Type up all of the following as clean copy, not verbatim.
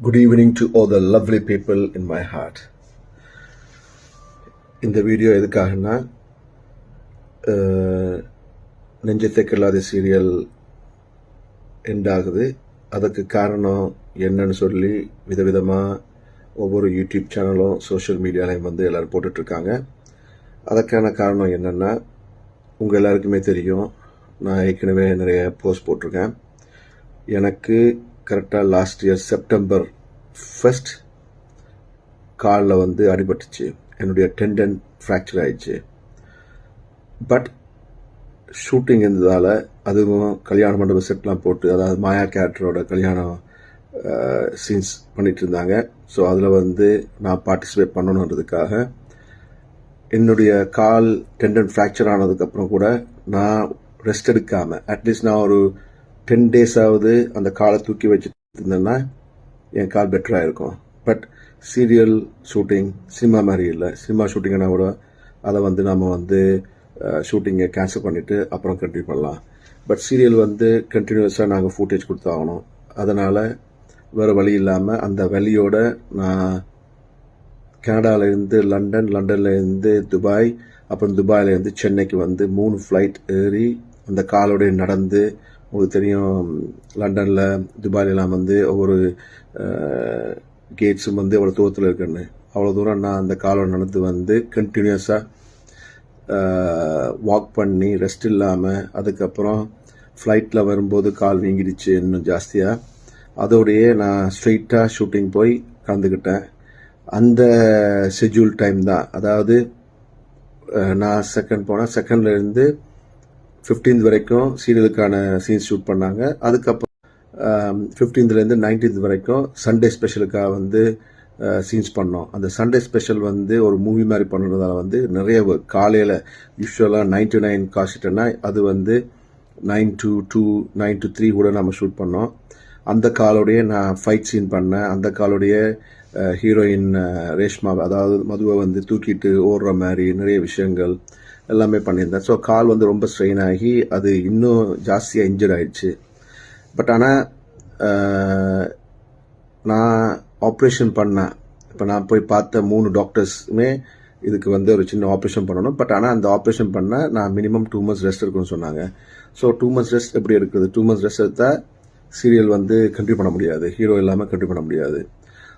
Good evening to all the lovely people in my heart. இந்த video எதுக்காகனா நெஞ்சத்தை கிள்ளாத serial end ஆகுது. அதுக்கு காரணம் என்னன்னு சொல்லி விதவிதமாக ஒவ்வொரு யூடியூப் சேனலும் சோஷியல் மீடியாலையும் வந்து எல்லோரும் போட்டுட்ருக்காங்க. அதற்கான காரணம் என்னென்னா, உங்கள் எல்லாருக்குமே தெரியும், நான் ஏற்கனவே நிறைய போஸ்ட் போட்டிருக்கேன். எனக்கு கரெக்டாக லாஸ்ட் இயர் செப்டம்பர் 1 காலில் வந்து அடிபட்டுச்சு. என்னுடைய டெண்டன் ஃப்ராக்சர் ஆயிடுச்சு. பட் ஷூட்டிங் இருந்ததால், அதுவும் கல்யாண மண்டப செட்லாம் போட்டு, அதாவது மாயா கேரக்டரோட கல்யாணம் சீன்ஸ் பண்ணிட்டு இருந்தாங்க. ஸோ அதில் வந்து நான் பார்ட்டிசிபேட் பண்ணணுன்றதுக்காக என்னுடைய கால் டெண்டன் ஃப்ராக்சர் ஆனதுக்கப்புறம் கூட நான் ரெஸ்ட் எடுக்காமல், அட்லீஸ்ட் நான் ஒரு 10 டேஸாவது அந்த காலை தூக்கி வச்சுட்டு இருந்தேன்னா என் கால் பெட்டராக இருக்கும். பட் சீரியல் ஷூட்டிங் சினிமா மாதிரி இல்லை. சினிமா ஷூட்டிங்னா கூட அதை வந்து நம்ம வந்து ஷூட்டிங்கை கேன்சல் பண்ணிவிட்டு அப்புறம் கண்டினியூ பண்ணலாம். பட் சீரியல் வந்து கண்டினியூஸாக நாங்கள் ஃபுட்டேஜ் கொடுத்தாகணும். அதனால் வேறு வழி இல்லாமல் அந்த வழியோட நான் கனடாவிலேருந்து லண்டன், லண்டன்லேருந்து துபாய், அப்புறம் துபாயிலேருந்து சென்னைக்கு வந்து 3 ஃப்ளைட் ஏறி அந்த காலோடைய நடந்து, உங்களுக்கு தெரியும் லண்டனில் துபாயிலெலாம் வந்து ஒவ்வொரு கேட்ஸும் வந்து எவ்வளோ தூரத்தில் இருக்குன்னு, அவ்வளோ தூரம் நான் அந்த காலோட நடந்து வந்து கண்டினியூஸாக வாக் பண்ணி ரெஸ்ட் இல்லாமல், அதுக்கப்புறம் ஃப்ளைட்டில் வரும்போது கால் வீங்கிடுச்சு இன்னும் ஜாஸ்தியாக. அதோடையே நான் ஸ்ட்ரெயிட்டாக ஷூட்டிங் போய் கலந்துக்கிட்டேன். அந்த ஷெட்யூல் டைம் தான், அதாவது நான் போனேன். செகண்ட்லேருந்து 15th வரைக்கும் சீரியலுக்கான சீன்ஸ் ஷூட் பண்ணாங்க. அதுக்கப்புறம் 15th 19th வரைக்கும் சண்டே ஸ்பெஷலுக்காக வந்து சீன்ஸ் பண்ணோம். அந்த சண்டே ஸ்பெஷல் வந்து ஒரு மூவி மாதிரி பண்ணுறதால வந்து நிறைய காலையில் யூஸ்வலாக 9 to 9 காசிட்டேன்னா அது வந்து 9 to 2, 9 to 3 கூட நம்ம ஷூட் பண்ணோம். அந்த காலோடைய நான் ஃபைட் சீன் பண்ணேன். அந்த காலோடைய ஹீரோயின் ரேஷ்மா, அதாவது மதுவை வந்து தூக்கிட்டு ஓடுற மாதிரி நிறைய விஷயங்கள் எல்லாமே பண்ணியிருந்தேன். ஸோ கால் வந்து ரொம்ப ஸ்ட்ரெயின் ஆகி அது இன்னும் ஜாஸ்தியாக இன்ஜர்ட் ஆயிடுச்சு. பட் ஆனால் நான் ஆப்ரேஷன் பண்ணேன். இப்போ நான் போய் பார்த்த 3 டாக்டர்ஸுமே இதுக்கு வந்து ஒரு சின்ன ஆப்ரேஷன் பண்ணணும். பட் ஆனால் அந்த ஆப்ரேஷன் பண்ண நான் மினிமம் 2 months ரெஸ்ட் இருக்குன்னு சொன்னாங்க. ஸோ 2 months ரெஸ்ட் எப்படி இருக்குது? 2 months ரெஸ்ட் எடுத்தால் சீரியல் வந்து கண்டினியூ பண்ண முடியாது, ஹீரோ இல்லாமல் கண்டினியூ பண்ண முடியாது.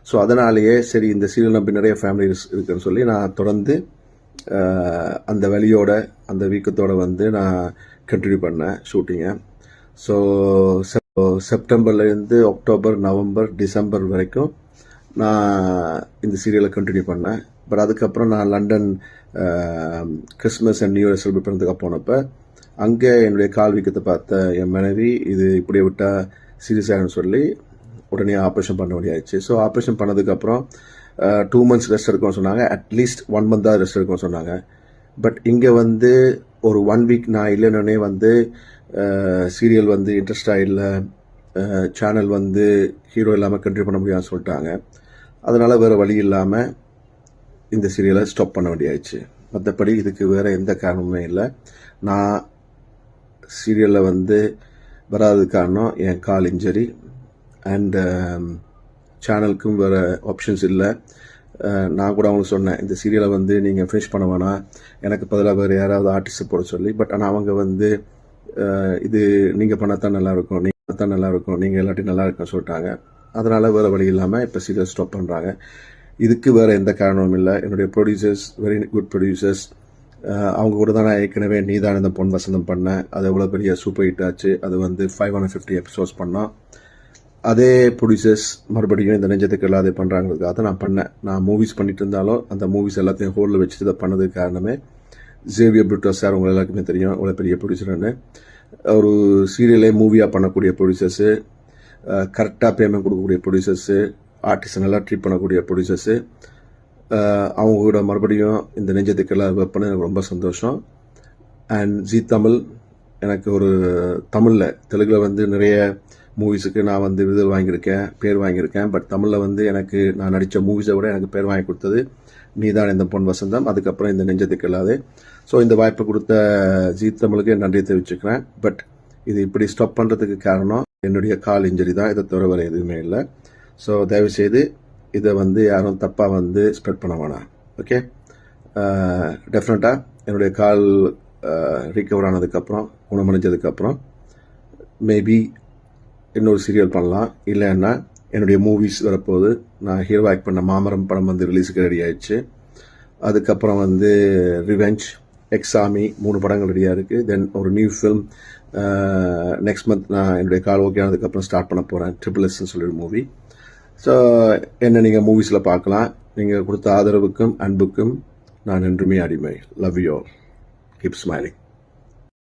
ஸோ அதனாலேயே சரி, இந்த சீரியல் நம்பி நிறைய ஃபேமிலிஸ் இருக்குன்னு சொல்லி நான் தொடர்ந்து அந்த வலியோட அந்த வீக்கத்தோடு வந்து நான் கண்டினியூ பண்ணேன் ஷூட்டிங்கை. ஸோ செப்டம்பர்லேருந்து அக்டோபர், நவம்பர், டிசம்பர் வரைக்கும் நான் இந்த சீரியலை கண்டினியூ பண்ணேன். பட் அதுக்கப்புறம் நான் London Christmas and new year celebrate பண்ணுறதுக்கு போனப்போ அங்கே என்னுடைய கால் வீக்கத்தை பார்த்த என் மனைவி, இது இப்படியே விட்டால் சீரியஸ் ஆகுன்னு சொல்லி உடனே ஆப்ரேஷன் பண்ண வேண்டியாச்சு. ஸோ ஆப்ரேஷன் பண்ணதுக்கப்புறம் 2 months ரெஸ்ட் எடுக்கணும்னு சொன்னாங்க. அட்லீஸ்ட் 1 month தான் ரெஸ்ட் எடுக்கணும்னு சொன்னாங்க. பட் இங்கே வந்து ஒரு 1 week நான் இல்லைன்னே வந்து சீரியல் வந்து இன்ட்ரெஸ்டாக இல்லை, சேனல் வந்து ஹீரோ இல்லாமல் கண்டினியூ பண்ண முடியாதுன்னு சொல்லிட்டாங்க. அதனால் வேறு வழி இல்லாமல் இந்த சீரியலை ஸ்டாப் பண்ண வேண்டியாச்சு. மற்றபடி இதுக்கு வேறு எந்த காரணமுமே இல்லை. நான் சீரியலில் வந்து வராதது காரணம் என் கால் இன்ஜரி அண்ட் சேனலுக்கும் வேறு ஆப்ஷன்ஸ் இல்லை. நான் கூட அவங்களுக்கு சொன்னேன், இந்த சீரியலை வந்து நீங்கள் ஃபினிஷ் பண்ண வேணாம், எனக்கு பதிலாக வேறு யாராவது ஆர்டிஸ்ட்டை போட சொல்லி. பட் ஆனால் அவங்க வந்து இது நீங்கள் பண்ணத்தான் நல்லாயிருக்கும், நீங்கள் தான் நல்லாயிருக்கும், நீங்கள் எல்லாத்தையும் நல்லா இருக்குன்னு சொல்லிட்டாங்க. அதனால் வேறு வழி இல்லாமல் இப்போ சீரியல் ஸ்டாப் பண்ணுறாங்க. இதுக்கு வேறு எந்த காரணமும் இல்லை. என்னுடைய ப்ரொடியூசர்ஸ் வெரி குட் ப்ரொடியூசர்ஸ். அவங்க கூட தான் நான் ஏற்கனவே நீதான் இந்த பொன் வசந்தம் பண்ணேன். அது எவ்வளோ பெரிய சூப்பர் ஹிட் ஆச்சு. அது வந்து 550 எபிசோட்ஸ் பண்ணோம். அதே ப்ரொடியூசர்ஸ் மறுபடியும் இந்த நெஞ்சத்துக்கு இல்லாத பண்ணுறாங்கிறதுக்காக தான் நான் பண்ணேன். நான் மூவிஸ் பண்ணிட்டு இருந்தாலும் அந்த மூவிஸ் எல்லாத்தையும் ஹோல்டில் வச்சுட்டு இதை பண்ணதுக்கு காரணமே ஜேவியர் புரூட்டோ சார். உங்கள் எல்லாருக்குமே தெரியும் அவ்வளோ பெரிய ப்ரொடியூசர்னு. ஒரு சீரியலே மூவியாக பண்ணக்கூடிய ப்ரொடியூசர்ஸு, கரெக்டாக பேமெண்ட் கொடுக்கக்கூடிய ப்ரொடியூசர்ஸு, ஆர்டிஸ்ட்டை நல்லா ட்ரீட் பண்ணக்கூடிய ப்ரொடியூசர்ஸு, அவங்க கூட மறுபடியும் இந்த நெஞ்சத்துக்கு எல்லாம் வைப்பேன்னு எனக்கு ரொம்ப சந்தோஷம். அண்ட் ஜி தமிழ் எனக்கு ஒரு தமிழில், தெலுங்கில் வந்து நிறைய மூவிஸுக்கு நான் வந்து விருது வாங்கியிருக்கேன், பேர் வாங்கியிருக்கேன். பட் தமிழில் வந்து எனக்கு நான் நடித்த மூவிஸை விட எனக்கு பேர் வாங்கி கொடுத்தது நீதான் இந்த பொன் வசந்தம், அதுக்கப்புறம் இந்த நெஞ்சத்துக்கு இல்லாது. ஸோ இந்த வாய்ப்பை கொடுத்த ஜி தமிழுக்கு நன்றி தெரிவிச்சுக்கிறேன். பட் இது இப்படி ஸ்டாப் பண்ணுறதுக்கு காரணம் என்னுடைய கால் இன்ஜரி தான், இதை தவிர வேறு எதுவுமே இல்லை. ஸோ தயவுசெய்து இதை வந்து யாரும் தப்பாக வந்து ஸ்ப்ரெட் பண்ண வேணாம். ஓகே, டெஃபினட்டாக என்னுடைய கால் ரிகவர் ஆனதுக்கப்புறம், குணமடைஞ்சதுக்கப்புறம் மேபி இன்னொரு சீரியல் பண்ணலாம். இல்லைன்னா என்னுடைய மூவிஸ் வரப்போகுது. நான் ஹீரோ ஆக்ட் பண்ண மாமரம் படம் வந்து ரிலீஸுக்கு ரெடி ஆயிடுச்சு. அதுக்கப்புறம் வந்து ரிவெஞ்ச், எக்ஸாமி 3 படங்கள் ரெடியாக இருக்குது. தென் ஒரு நியூ ஃபில்ம் நெக்ஸ்ட் மந்த் நான் என்னுடைய கால் ஓகே ஆனதுக்கப்புறம் ஸ்டார்ட் பண்ண போகிறேன். SSSன்னு சொல்லி ஒரு மூவி. ஸோ என்ன நீங்கள் மூவிஸில் பார்க்கலாம். நீங்கள் கொடுத்த ஆதரவுக்கும் அன்புக்கும் நான் என்றுமே அடிமை. Love you all. Keep smiling.